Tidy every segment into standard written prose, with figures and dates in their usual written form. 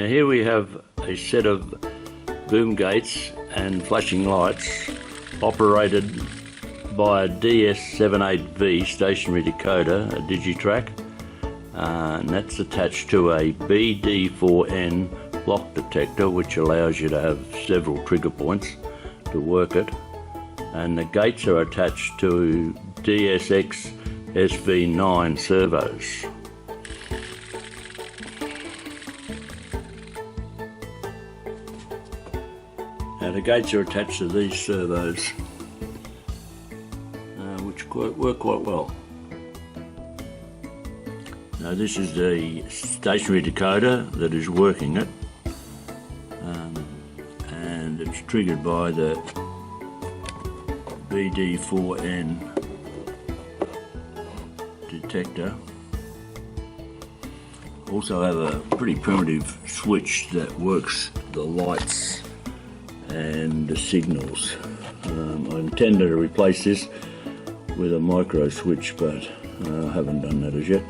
Now here we have a set of boom gates and flashing lights operated by a DS78V stationary decoder, a Digitrax, and that's attached to a BD4N block detector, which allows you to have several trigger points to work it, and the gates are attached to DSX SV9 servos. Now the gates are attached to these servos, which work quite well. Now this is the stationary decoder that is working it, and it's triggered by the BD4N detector. Also have a pretty primitive switch that works the lights and the signals. I intended to replace this with a micro switch, but I haven't done that as yet.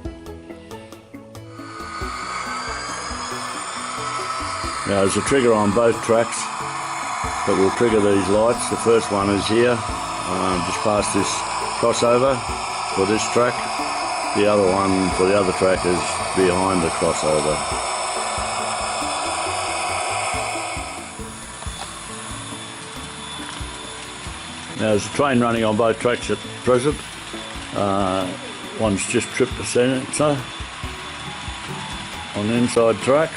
Now there's a trigger on both tracks that will trigger these lights. The first one is here, just past this crossover for this track. The other one for the other track is behind the crossover. Now there's a train running on both tracks at present. One's just tripped the sensor on the inside track.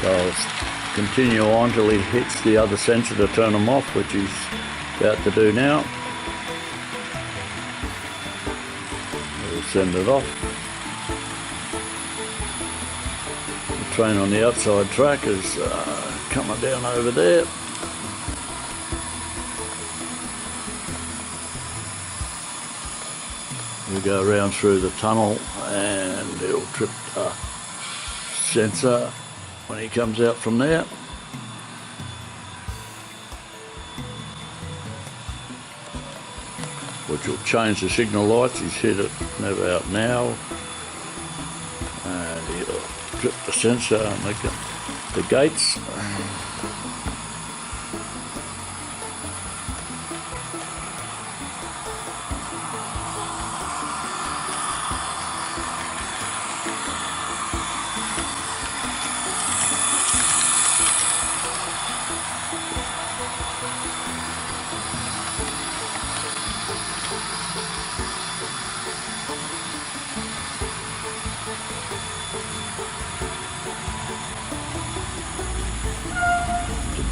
So I'll continue on till he hits the other sensor to turn them off, which he's about to do now. We'll send it off. The train on the outside track is coming down over there. We go around through the tunnel and it'll trip the sensor when he comes out from there. Which will change the signal lights. He's hit it never out now, and he'll trip the sensor and make the gates.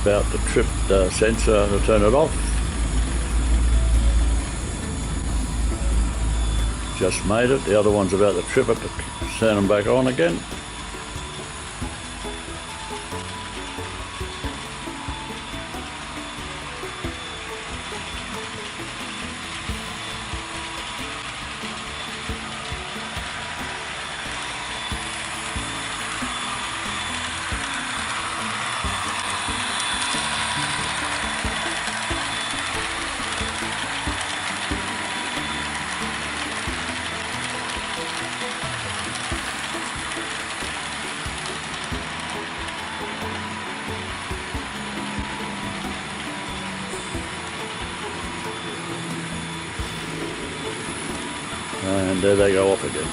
About to trip the sensor to turn it off. Just made it. The other one's about to trip it to turn them back on again. And there they go off again.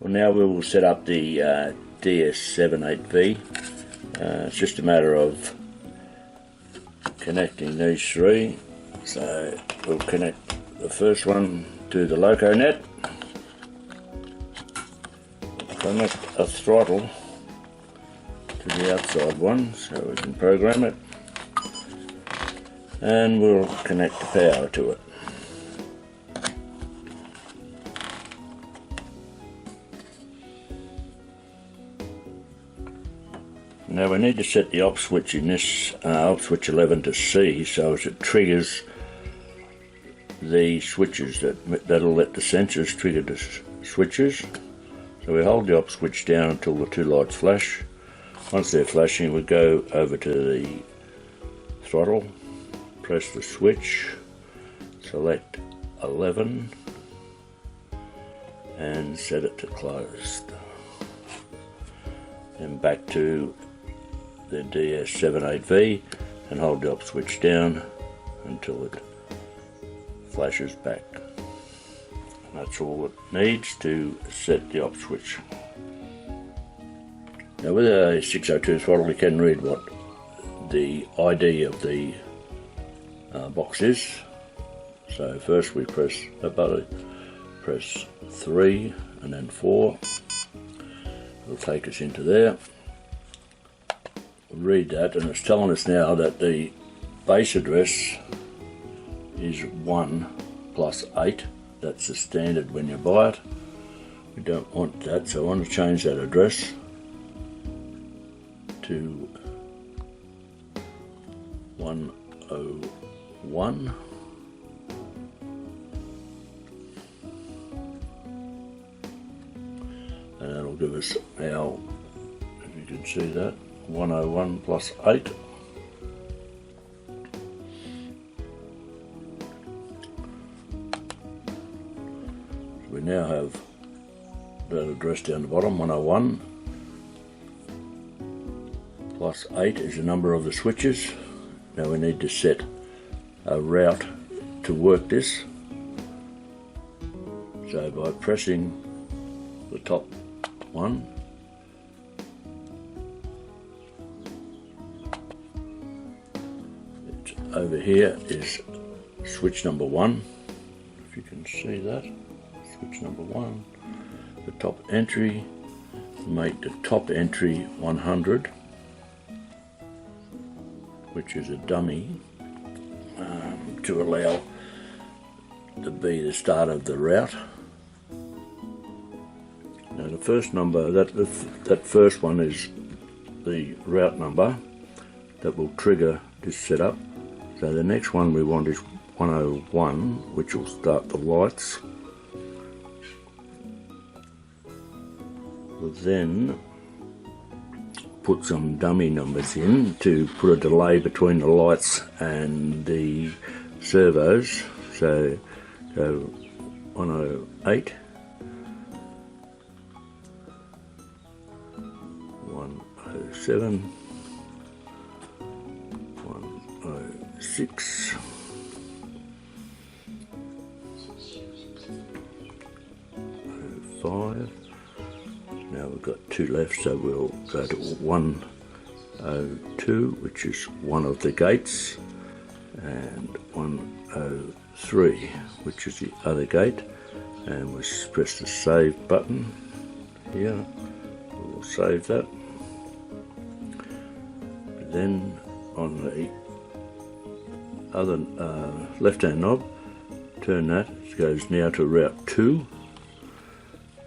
Well, now we will set up the DS78V. It's just a matter of connecting these three. So we'll connect the first one to the loco net, connect a throttle to the outside one so we can program it, and we'll connect the power to it. Now we need to set the op switch in this op switch 11 to C, so as it triggers the switches that'll let the sensors trigger the switches. So we hold the op switch down until the two lights flash. Once they're flashing, we go over to the throttle, press the switch, select 11 and set it to closed. Then back to the DS78V and hold the op switch down until it flashes back. And that's all it needs to set the op switch. Now with a 602 throttle you can read what the ID of the box is. So first we press the button, press 3 and then 4. It'll take us into there. We'll read that, and it's telling us now that the base address is 1 plus 8. That's the standard when you buy it. We don't want that, so I want to change that address to 101. And that'll give us our, if you can see that, 101 plus 8. We now have that address down the bottom, 101 plus 8 is the number of the switches. Now we need to set a route to work this. So by pressing the top one, it's over here is switch number 1, if you can see that, switch number 1, the top entry, make the top entry 100, which is a dummy, to allow to be the start of the route. Now the first number, that first one is the route number that will trigger this setup. So the next one we want is 101, which will start the lights. We'll then put some dummy numbers in to put a delay between the lights and the servos. So go 108, 107, 106, 105. Now we've got 2 left, so we'll go to 102, which is one of the gates, and 103, which is the other gate, and we'll press the save button here. We'll save that. Then on the other left hand knob, turn that, it goes now to route 2.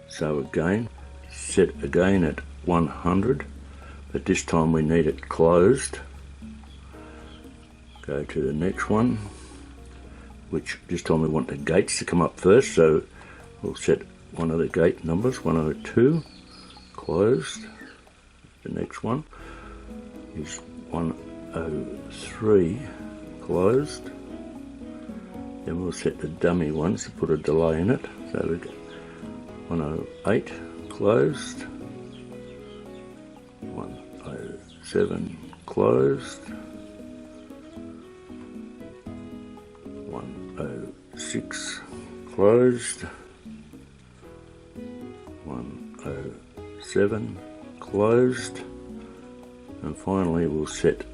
So again, set again at 100, but this time we need it closed. Go to the next one, which this time we want the gates to come up first, so we'll set one of the gate numbers, 102, closed. The next one is 103, closed. Then we'll set the dummy ones to put a delay in it, so we get 108, closed, 107, closed, 106, closed, 107, closed, and finally we'll set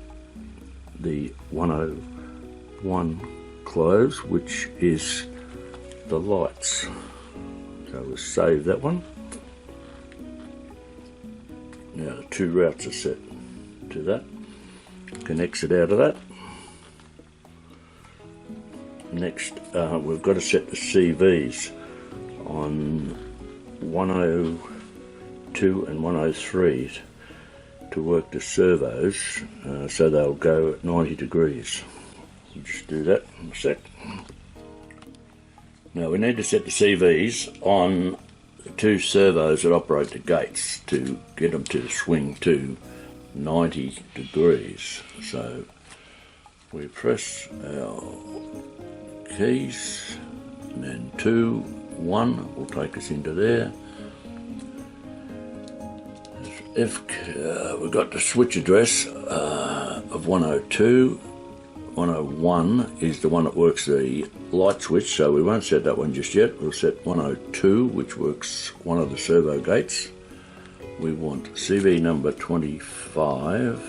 the 101 close, which is the lights. So we'll save that one. Now the 2 routes are set to that. Can exit out of that. Next, we've got to set the CVs on 102 and 103 to work the servos, so they'll go at 90 degrees. We'll just do that in a sec. Now we need to set the CVs on the 2 servos that operate the gates to get them to swing to 90 degrees. So we press our keys, and then 2, 1 will take us into there. If we've got the switch address of 102, 101 is the one that works the light switch, so we won't set that one just yet. We'll set 102, which works one of the servo gates. We want CV number 25.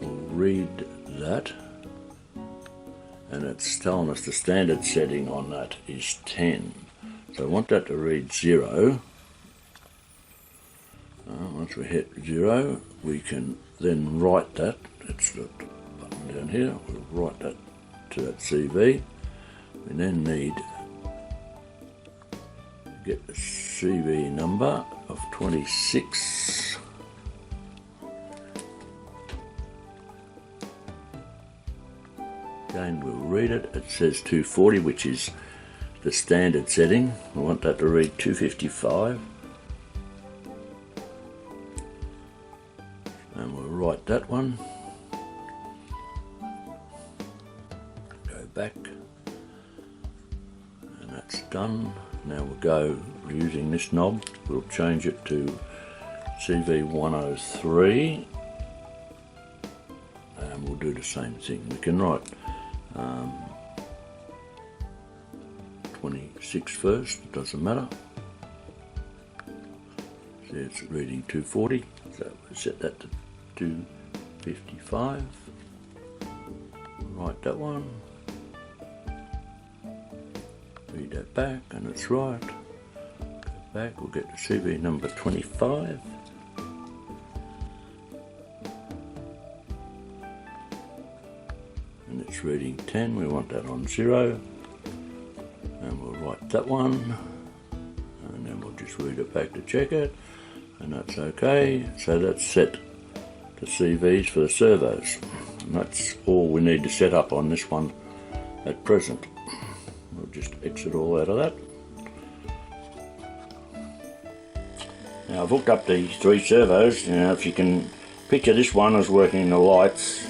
We'll read that, and it's telling us the standard setting on that is 10. So I want that to read 0. Once we hit 0, we can then write that. It's the button down here. We'll write that to that CV. We then need to get the CV number of 26. Again, we'll read it. It says 240, which is the standard setting. We want that to read 255. And we'll write that one. Go back. And that's done. Now we'll go using this knob. We'll change it to CV103. And we'll do the same thing. We can write 26 first, it doesn't matter. See, it's reading 240. So we'll set that to 255. Write that one. Read that back, and it's right. Go back, we'll get the CV number 25. And it's reading 10, we want that on 0. And we'll write that one. And then we'll just read it back to check it. And that's okay. So that's set the CVs for the servos. And that's all we need to set up on this one at present. We'll just exit all out of that. Now I've hooked up the 3 servos. Now if you can picture this one as working the lights,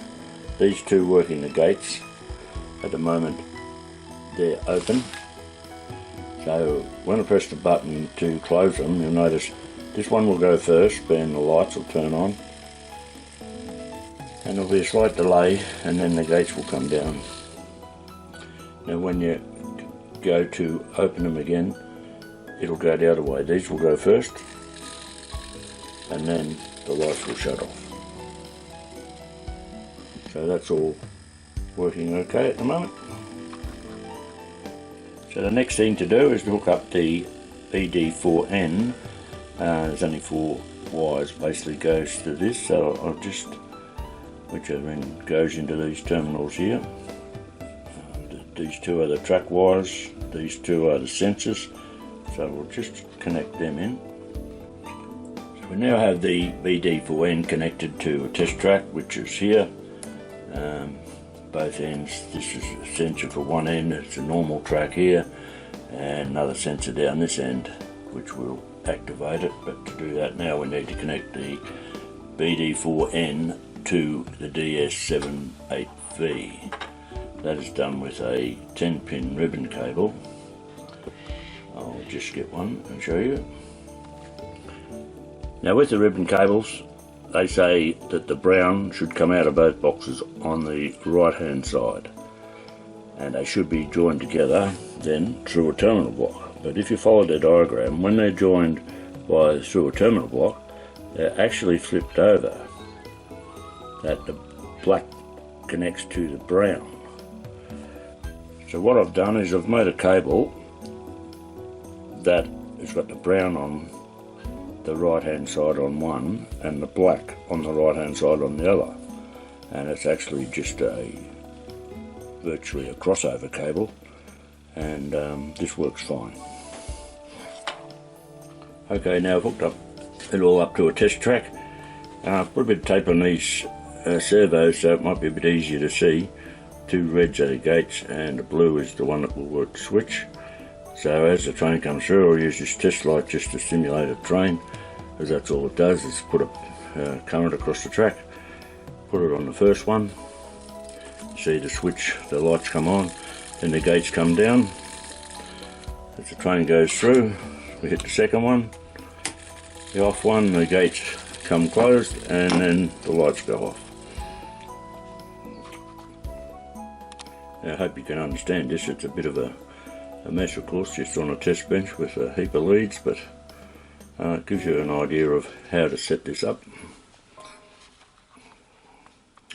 these 2 working the gates. At the moment they're open. So when I press the button to close them, you'll notice this one will go first, being the lights will turn on. And there'll be a slight delay, and then the gates will come down. Now when you go to open them again, it'll go the other way. These will go first, and then the lights will shut off. So that's all working okay at the moment. So the next thing to do is to hook up the BD4N. There's only 4 wires basically goes to this, so I'll just, which then goes into these terminals here. These 2 are the track wires, these 2 are the sensors, so we'll just connect them in. So we now have the BD4N connected to a test track, which is here. Both ends, this is a sensor for one end, it's a normal track here, and another sensor down this end, which will activate it. But to do that now we need to connect the BD4N to the DS78V. That is done with a 10-pin ribbon cable. I'll just get one and show you. Now with the ribbon cables, they say that the brown should come out of both boxes on the right hand side, and they should be joined together then through a terminal block. But if you follow the diagram, when they're joined through a terminal block, they're actually flipped over, that the black connects to the brown. So what I've done is I've made a cable that has got the brown on the right hand side on one and the black on the right hand side on the other, and it's actually just virtually a crossover cable, and this works fine. Okay, now I've hooked it all up to a test track. I've put a bit of tape on these servos so it might be a bit easier to see. 2 reds are the gates and the blue is the one that will work the switch. So as the train comes through, I'll use this test light just to simulate a train, because that's all it does, is put a current across the track. Put it on the first one, see the switch, the lights come on, then the gates come down. As the train goes through, we hit the second one, the off one, the gates come closed, and then the lights go off. Now, I hope you can understand this. It's a bit of a mess, of course, just on a test bench with a heap of leads, but it gives you an idea of how to set this up.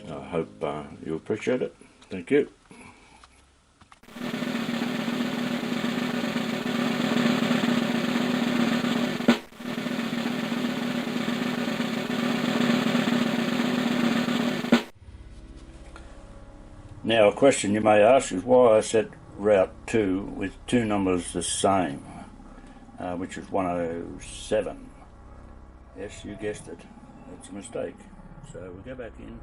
I hope you appreciate it. Thank you. Now, a question you may ask is why I set route 2 with 2 numbers the same, which is 107. Yes, you guessed it. It's a mistake. So we'll go back in.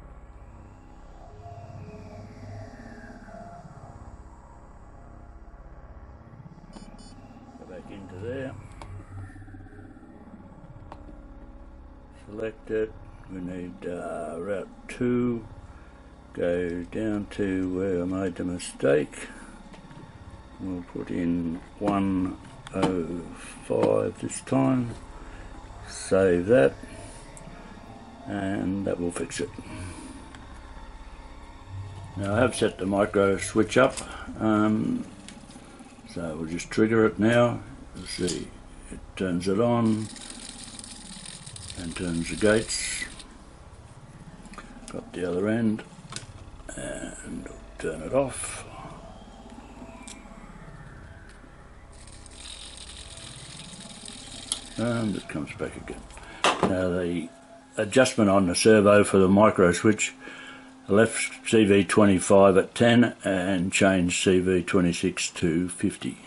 Go back into there. Select it. We need route 2. Go down to where I made the mistake. We'll put in 105 this time. Save that, and that will fix it. Now I have set the micro switch up, so we'll just trigger it now. You'll see it turns it on and turns the gates. Got the other end, and we'll turn it off. And it comes back again. Now the adjustment on the servo for the micro switch, left CV25 at 10 and change CV26 to 50.